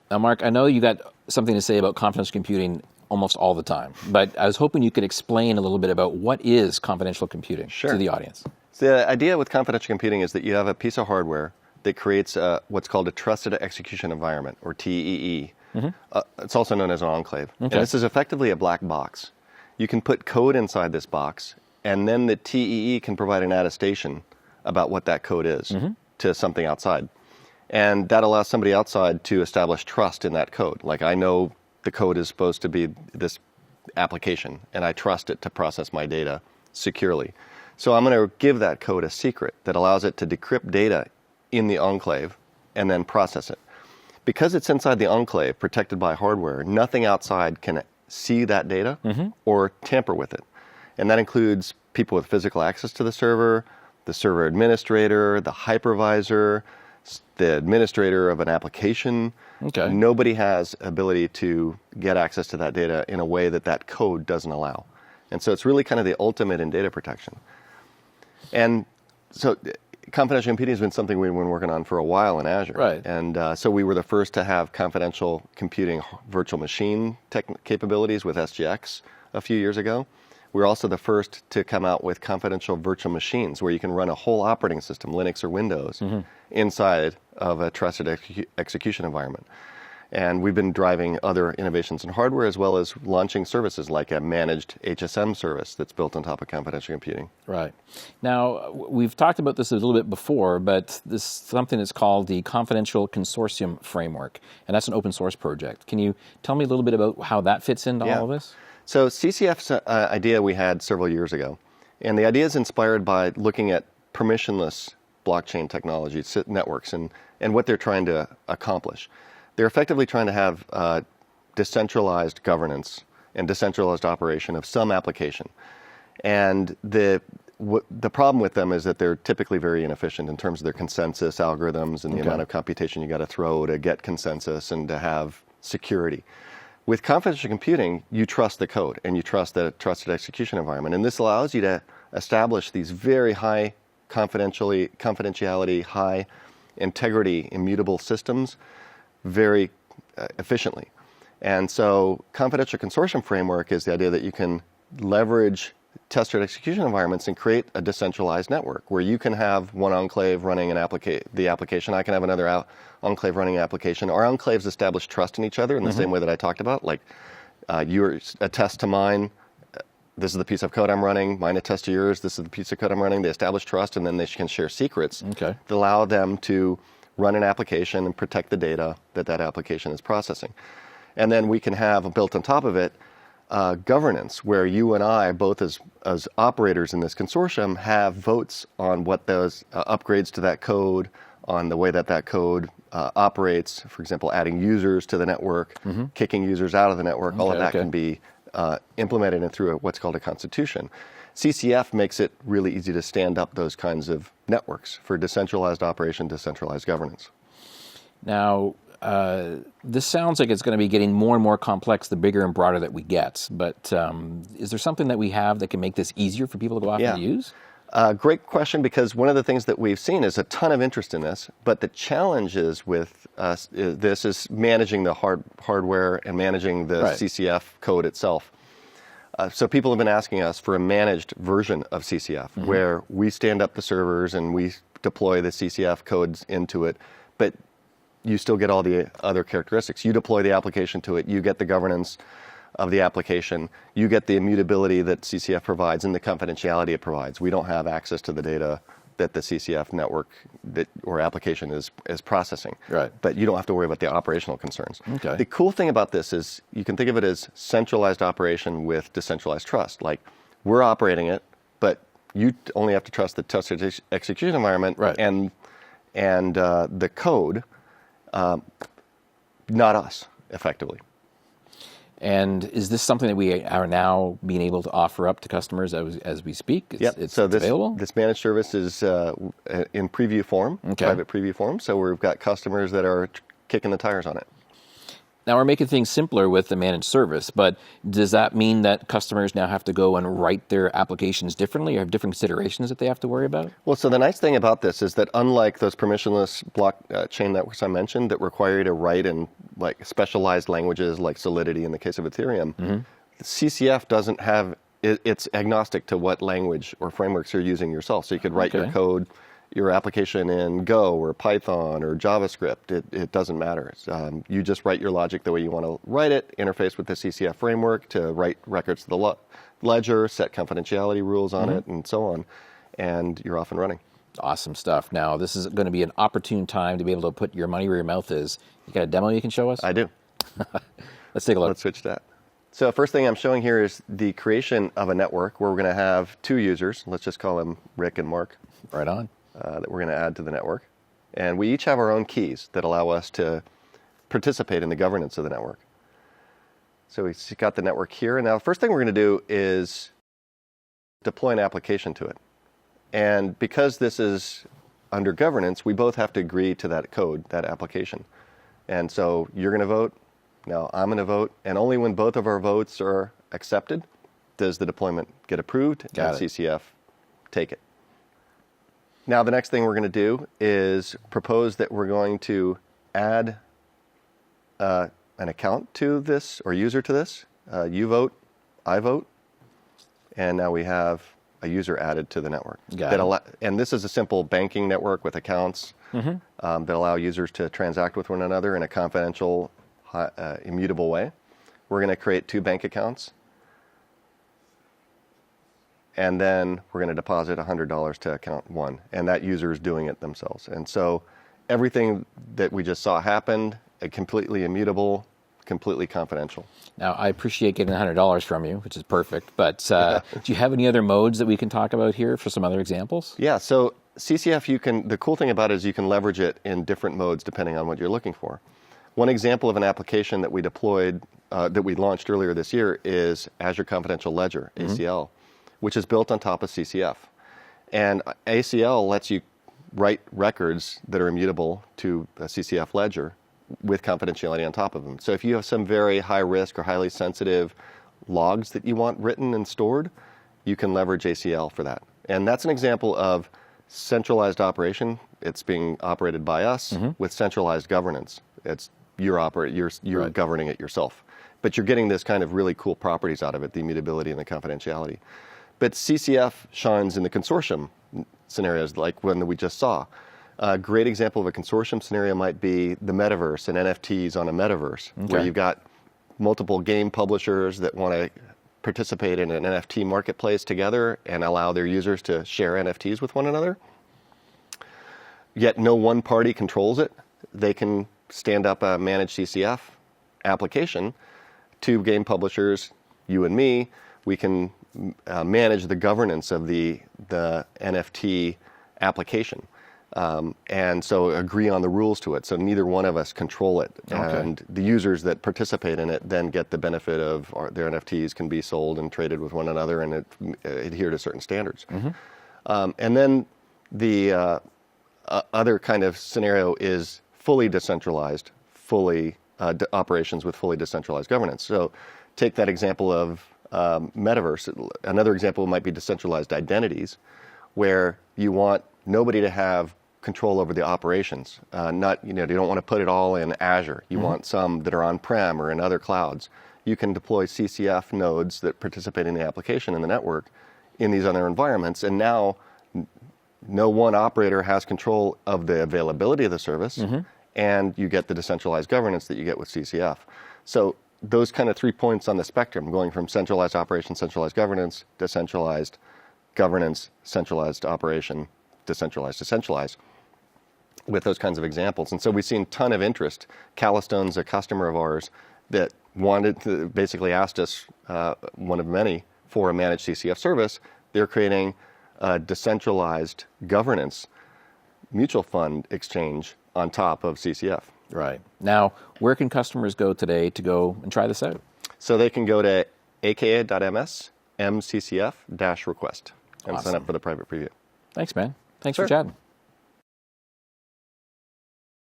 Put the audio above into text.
Now, Mark, I know you got something to say about confidential computing almost all the time, but I was hoping you could explain a little bit about what is confidential computing to the audience. So the idea with confidential computing is that you have a piece of hardware that creates what's called a trusted execution environment, or TEE. It's also known as an enclave. And this is effectively a black box. You can put code inside this box, and then the TEE can provide an attestation about what that code is to something outside. And that allows somebody outside to establish trust in that code. Like, I know the code is supposed to be this application, and I trust it to process my data securely. So I'm going to give that code a secret that allows it to decrypt data in the enclave and then process it. Because it's inside the enclave, protected by hardware, nothing outside can see that data or tamper with it. And that includes people with physical access to the server administrator, the hypervisor, the administrator of an application. Nobody has ability to get access to that data in a way that that code doesn't allow. And so it's really kind of the ultimate in data protection. And so confidential computing has been something we've been working on for a while in Azure. And so we were the first to have confidential computing virtual machine capabilities with SGX a few years ago. We were also the first to come out with confidential virtual machines where you can run a whole operating system, Linux or Windows, inside of a trusted execution environment. And we've been driving other innovations in hardware, as well as launching services like a managed HSM service that's built on top of confidential computing. Right. Now, we've talked about this a little bit before, but this is something that's called the Confidential Consortium Framework, and that's an open source project. Can you tell me a little bit about how that fits into all of this? So CCF's idea we had several years ago, and the idea is inspired by looking at permissionless blockchain technology, networks, and what they're trying to accomplish. They're effectively trying to have decentralized governance and decentralized operation of some application. And the problem with them is that they're typically very inefficient in terms of their consensus algorithms and the amount of computation you got to throw to get consensus and to have security. With confidential computing, you trust the code and you trust the trusted execution environment. And this allows you to establish these very high confidentiality, high integrity, immutable systems very efficiently. And so confidential consortium framework is the idea that you can leverage trusted execution environments and create a decentralized network where you can have one enclave running the application. I can have another enclave running an application. Our enclaves establish trust in each other in the same way that I talked about. Like you attest to mine, this is the piece of code I'm running, mine attests to yours, this is the piece of code I'm running. They establish trust, and then they can share secrets that allow them to run an application and protect the data that application is processing. And then we can have, built on top of it, governance, where you and I, both as operators in this consortium, have votes on what those upgrades to that code, on the way that code operates. For example, adding users to the network, kicking users out of the network, all of that can be implemented through what's called a constitution. CCF makes it really easy to stand up those kinds of networks for decentralized operation, decentralized governance. Now, this sounds like it's going to be getting more and more complex the bigger and broader that we get, but is there something that we have that can make this easier for people to go out and use? Great question, because one of the things that we've seen is a ton of interest in this, but the challenges with this is managing the hardware and managing the CCF code itself. So people have been asking us for a managed version of CCF, where we stand up the servers and we deploy the CCF codes into it, but you still get all the other characteristics. You deploy the application to it, you get the governance of the application, you get the immutability that CCF provides and the confidentiality it provides. We don't have access to the data that the CCF network or application is processing. But you don't have to worry about the operational concerns. The cool thing about this is you can think of it as centralized operation with decentralized trust. Like, we're operating it, but you only have to trust the trusted execution environment and the code, not us, effectively. And is this something that we are now being able to offer up to customers as we speak? It's available? This managed service is in preview form, private preview form. So we've got customers that are kicking the tires on it. Now, we're making things simpler with the managed service, but does that mean that customers now have to go and write their applications differently or have different considerations that they have to worry about? Well, so the nice thing about this is that unlike those permissionless blockchain networks I mentioned that require you to write and like specialized languages like Solidity in the case of Ethereum, CCF doesn't have, it's agnostic to what language or frameworks you're using yourself. So you could write your code, your application in Go or Python or JavaScript. It doesn't matter. You just write your logic the way you want to write it, interface with the CCF framework to write records to the ledger, set confidentiality rules on it, and so on. And you're off and running. Awesome stuff. Now, this is going to be an opportune time to be able to put your money where your mouth is. You got a demo you can show us? I do. Let's take a look. Let's switch that. So first thing I'm showing here is the creation of a network where we're going to have two users. Let's just call them Rick and Mark. Right on. That we're going to add to the network. And we each have our own keys that allow us to participate in the governance of the network. So we've got the network here. And now the first thing we're going to do is deploy an application to it. And because this is under governance, we both have to agree to that code, that application. And so you're going to vote. Now I'm going to vote. And only when both of our votes are accepted does the deployment get approved and CCF take it. Now the next thing we're going to do is propose that we're going to add an account to this or user to this. You vote, I vote, and now we have a user added to the network. And this is a simple banking network with accounts that allow users to transact with one another in a confidential, immutable way. We're going to create 2 bank accounts. And then we're going to deposit $100 to account 1. And that user is doing it themselves. And so everything that we just saw happened, completely immutable, completely confidential. Now, I appreciate getting $100 from you, which is perfect. But do you have any other modes that we can talk about here for some other examples? Yeah, so CCF, the cool thing about it is you can leverage it in different modes depending on what you're looking for. One example of an application that we deployed, that we launched earlier this year is Azure Confidential Ledger, ACL, which is built on top of CCF. And ACL lets you write records that are immutable to a CCF ledger with confidentiality on top of them. So if you have some very high risk or highly sensitive logs that you want written and stored, you can leverage ACL for that. And that's an example of centralized operation. It's being operated by us with centralized governance. You're governing it yourself. But you're getting this kind of really cool properties out of it, the immutability and the confidentiality. But CCF shines in the consortium scenarios like one that we just saw. A great example of a consortium scenario might be the metaverse and NFTs on a metaverse, where you've got multiple game publishers that want to participate in an NFT marketplace together and allow their users to share NFTs with one another. Yet no one party controls it. They can stand up a managed CCF application to game publishers, you and me. We can manage the governance of the NFT application. And so agree on the rules to it. So neither one of us control it. And the users that participate in it then get the benefit of their NFTs can be sold and traded with one another and adhere to certain standards. And then the other kind of scenario is fully decentralized, operations with fully decentralized governance. So take that example of metaverse. Another example might be decentralized identities, where you want nobody to have control over the operations. You don't want to put it all in Azure. You want some that are on-prem or in other clouds. You can deploy CCF nodes that participate in the application in the network in these other environments. And now no one operator has control of the availability of the service, and you get the decentralized governance that you get with CCF. So those kind of 3 points on the spectrum, going from centralized operation, centralized governance, decentralized governance, centralized operation, decentralized, with those kinds of examples. And so we've seen a ton of interest. Callistone's a customer of ours that basically asked us, one of many, for a managed CCF service. They're creating a decentralized governance mutual fund exchange on top of CCF. Right. Now, where can customers go today to go and try this out? So they can go to aka.ms, mccf-request, and sign up for the private preview. Thanks, man. Thanks for chatting.